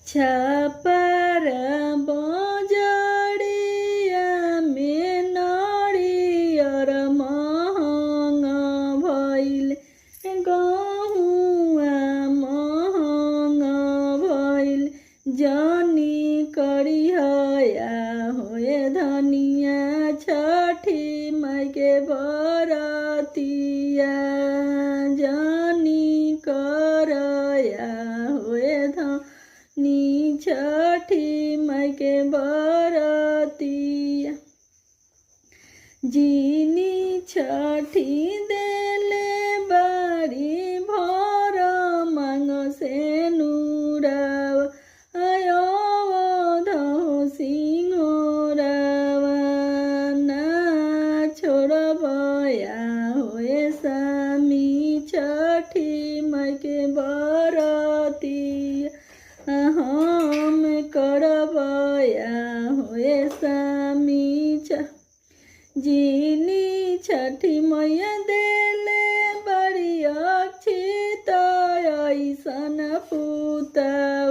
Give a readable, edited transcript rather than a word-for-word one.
छापर बजड़िया में नारियर महंग भइल गहुआ महंग भइल जनी करिहया होए धनिया छठी माई के बरतिया जनी करया होए धनी छठी माई के बरतिया जीनी छठी देले बारी भर मांग से नूराव आयो सिंहोरावा ना छोड़बया होए सामी छठी माई के बरतिया हम करबया होए सामी जीनी छठी मैया देले बड़ी अक्षित ऐसन पुतव